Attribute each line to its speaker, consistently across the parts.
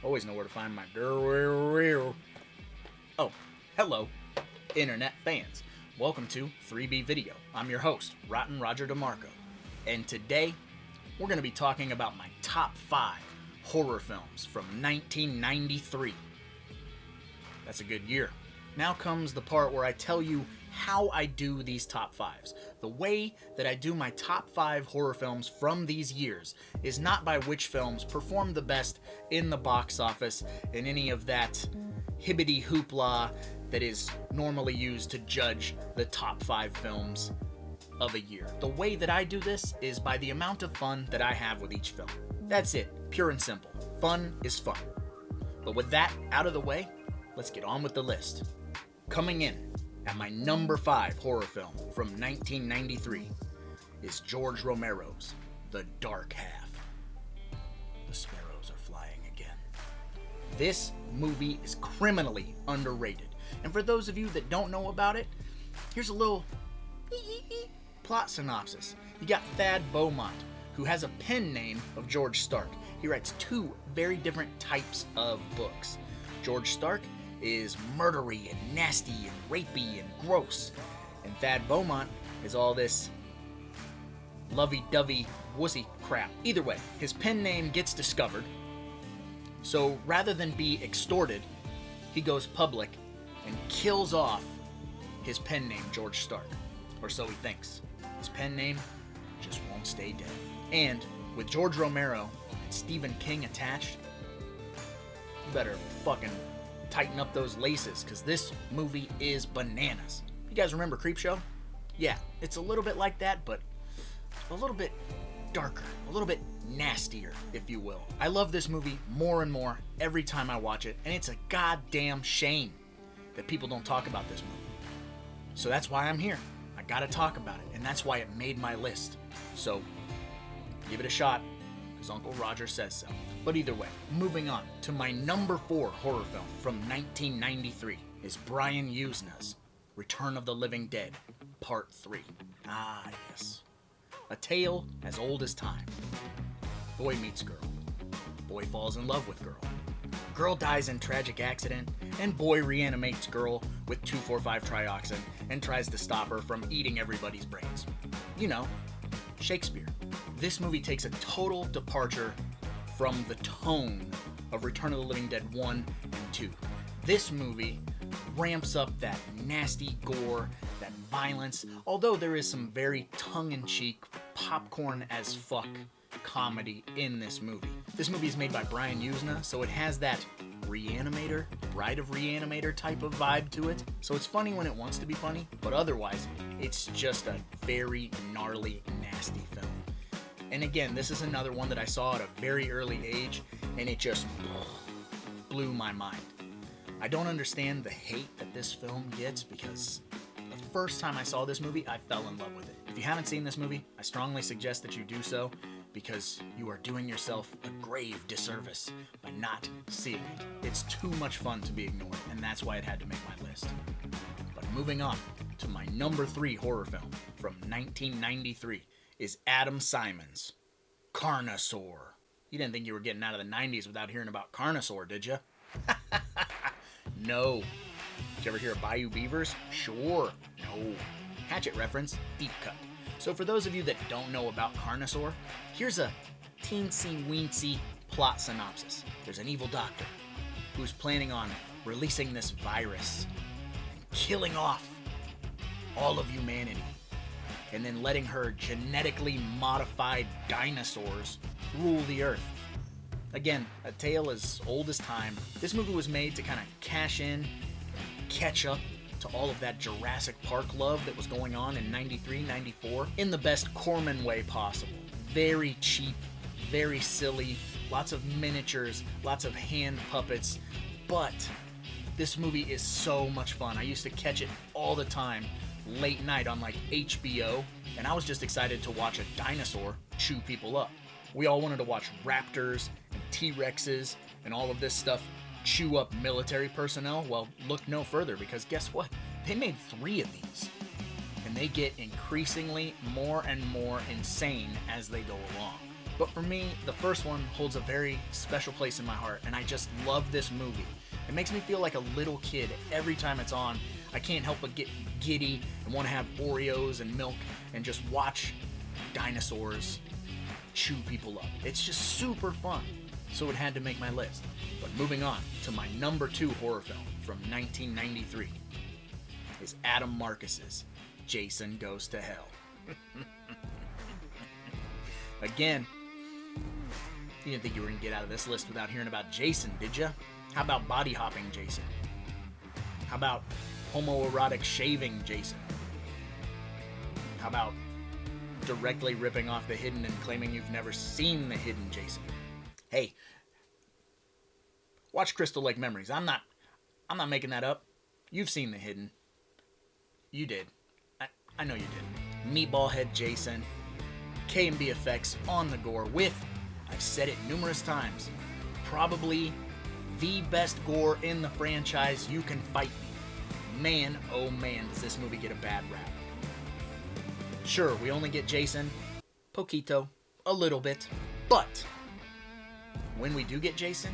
Speaker 1: Always know where to find my girl. Oh, hello, internet fans. Welcome to 3B Video. I'm your host, Rotten Roger DeMarco. And today, we're going to be talking about my top 5 horror films from 1993. That's a good year. Now comes the part where I tell you how I do these top 5s. The way that I do my top 5 horror films from these years is not by which films perform the best in the box office and any of that hibbity hoopla that is normally used to judge the top 5 films of a year. The way that I do this is by the amount of fun that I have with each film. That's it, pure and simple. Fun is fun. But with that out of the way, let's get on with the list. Coming in at my number 5 horror film from 1993 is George Romero's The Dark Half. The sparrows are flying again. This movie is criminally underrated. And for those of you that don't know about it, here's a little plot synopsis. You got Thad Beaumont, who has a pen name of George Stark. He writes 2 very different types of books. George Stark is murdery and nasty and rapey and gross. And Thad Beaumont is all this lovey-dovey wussy crap. Either way, his pen name gets discovered. So rather than be extorted, he goes public and kills off his pen name, George Stark. Or so he thinks. His pen name just won't stay dead. And with George Romero and Stephen King attached, you better fucking tighten up those laces, because this movie is bananas. You guys remember Creepshow? Yeah, it's a little bit like that, but a little bit darker, a little bit nastier, if you will. I love this movie more and more every time I watch it, and it's a goddamn shame that people don't talk about this movie. So that's why I'm here. I gotta talk about it, and that's why it made my list. So, give it a shot, because Uncle Roger says so. But either way, moving on to my number 4 horror film from 1993 is Brian Yuzna's Return of the Living Dead, Part 3. Ah, yes. A tale as old as time. Boy meets girl. Boy falls in love with girl. Girl dies in tragic accident, and boy reanimates girl with 2,4,5-trioxin and tries to stop her from eating everybody's brains. You know, Shakespeare. This movie takes a total departure from the tone of Return of the Living Dead 1 and 2. This movie ramps up that nasty gore, that violence, although there is some very tongue-in-cheek, popcorn-as-fuck comedy in this movie. This movie is made by Brian Yuzna, so it has that Reanimator, Bride of Reanimator type of vibe to it. So it's funny when it wants to be funny, but otherwise, it's just a very gnarly, nasty film. And again, this is another one that I saw at a very early age, and it just blew my mind. I don't understand the hate that this film gets, because the first time I saw this movie, I fell in love with it. If you haven't seen this movie, I strongly suggest that you do so, because you are doing yourself a grave disservice by not seeing it. It's too much fun to be ignored, and that's why it had to make my list. But moving on to my number 3 horror film from 1993 is Adam Simon's Carnosaur. You didn't think you were getting out of the 90s without hearing about Carnosaur, did you? No. Did you ever hear of Bayou Beavers? Sure. No. Hatchet reference, deep cut. So for those of you that don't know about Carnosaur, here's a teensy-weensy plot synopsis. There's an evil doctor who's planning on releasing this virus and killing off all of humanity, and then letting her genetically modified dinosaurs rule the earth. Again, a tale as old as time. This movie was made to kind of cash in, catch up to all of that Jurassic Park love that was going on in 93, 94, in the best Corman way possible. Very cheap, very silly, lots of miniatures, lots of hand puppets, but this movie is so much fun. I used to catch it all the time, late night on like HBO, and I was just excited to watch a dinosaur chew people up. We all wanted to watch raptors and T-Rexes and all of this stuff chew up military personnel. Well, look no further, because guess what? They made 3 of these, and they get increasingly more and more insane as they go along. But for me, the first one holds a very special place in my heart, and I just love this movie. It makes me feel like a little kid every time it's on. I can't help but get giddy and want to have Oreos and milk and just watch dinosaurs chew people up. It's just super fun, so it had to make my list. But moving on to my number 2 horror film from 1993 is Adam Marcus's Jason Goes to Hell. Again, you didn't think you were going to get out of this list without hearing about Jason, did you? How about body hopping Jason? How about homoerotic shaving Jason? How about directly ripping off The Hidden and claiming you've never seen The Hidden Jason? Hey, watch Crystal Lake Memories. I'm not making that up. You've seen The Hidden. You did. I know you did. Meatball Head Jason. K&B effects on the gore with, I've said it numerous times, probably the best gore in the franchise. You can fight me. Man, oh man, does this movie get a bad rap. Sure, we only get Jason, poquito, a little bit, but when we do get Jason,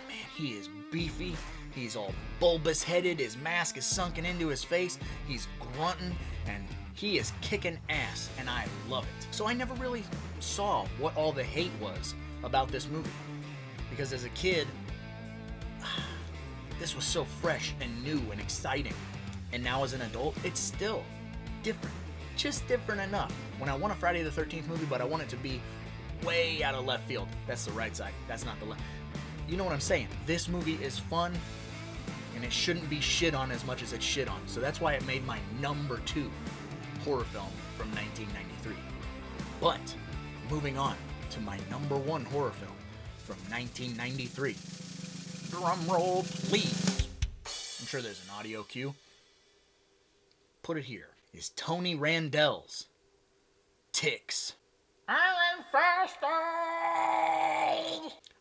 Speaker 1: man, he is beefy, he's all bulbous-headed, his mask is sunken into his face, he's grunting, and he is kicking ass, and I love it. So I never really saw what all the hate was about this movie, because as a kid, this was so fresh and new and exciting, and now as an adult, it's still different. Just different enough. When I want a Friday the 13th movie, but I want it to be way out of left field. That's the right side. That's not the left. You know what I'm saying? This movie is fun, and it shouldn't be shit on as much as it's shit on. So that's why it made my number 2 horror film from 1993. But moving on to my number 1 horror film from 1993. Drum roll, please. I'm sure there's an audio cue. Put it here. Is Tony Randell's Ticks. I'm thirsty!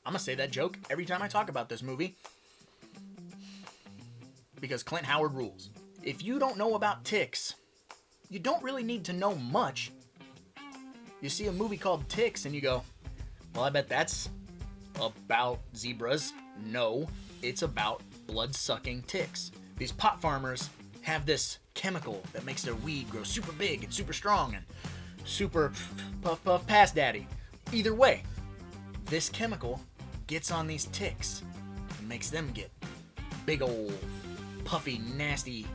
Speaker 1: I'm gonna say that joke every time I talk about this movie, because Clint Howard rules. If you don't know about Ticks, you don't really need to know much. You see a movie called Ticks and you go, well, I bet that's about zebras. No, it's about blood-sucking ticks. These pot farmers have this chemical that makes their weed grow super big and super strong and super puff puff pass daddy. Either way, this chemical gets on these ticks and makes them get big old puffy, nasty,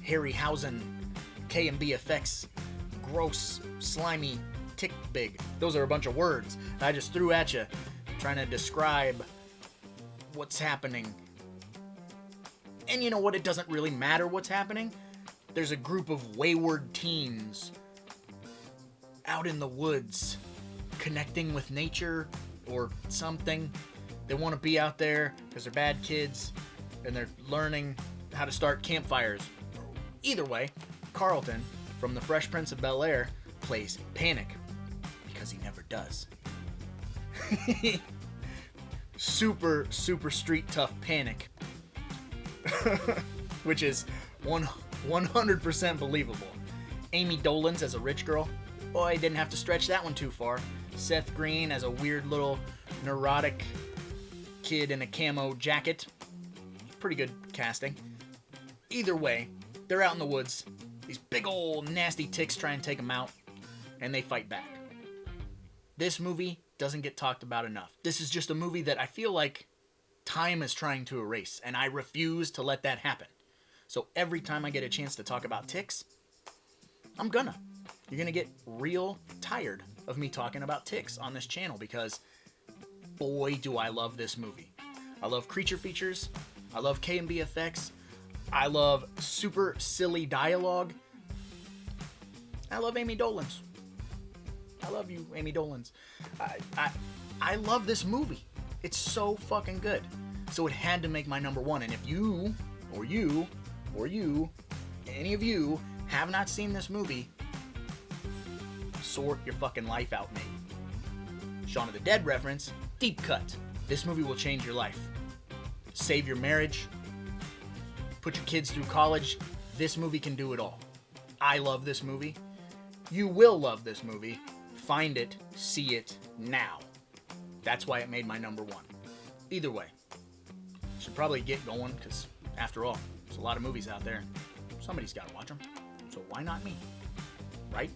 Speaker 1: Harryhausen, K&B effects, gross, slimy, tick big. Those are a bunch of words I just threw at you trying to describe what's happening. And you know what? It doesn't really matter what's happening. There's a group of wayward teens out in the woods connecting with nature or something. They want to be out there because they're bad kids and they're learning how to start campfires. Either way, Carlton from The Fresh Prince of Bel-Air plays Panic because he never does. Super street tough Panic. Which is 100% believable. Amy Dolenz as a rich girl. Boy, didn't have to stretch that one too far. Seth Green as a weird little neurotic kid in a camo jacket. Pretty good casting. Either way, they're out in the woods. These big old nasty ticks try and take them out, and they fight back. This movie doesn't get talked about enough. This is just a movie that I feel like time is trying to erase, and I refuse to let that happen. So every time I get a chance to talk about ticks, I'm gonna. You're gonna get real tired of me talking about ticks on this channel because boy do I love this movie. I love creature features, I love K&B effects, I love super silly dialogue, I love Amy Dolenz. I love you, Amy Dolenz. I love this movie. It's so fucking good. So it had to make my number 1. And if you, any of you have not seen this movie, sort your fucking life out, mate. Shaun of the Dead reference, deep cut. This movie will change your life. Save your marriage. Put your kids through college. This movie can do it all. I love this movie. You will love this movie. find it, see it now. That's why it made my number one. Either way, should probably get going, because after all, there's a lot of movies out there. Somebody's got to watch them. So why not me? Right?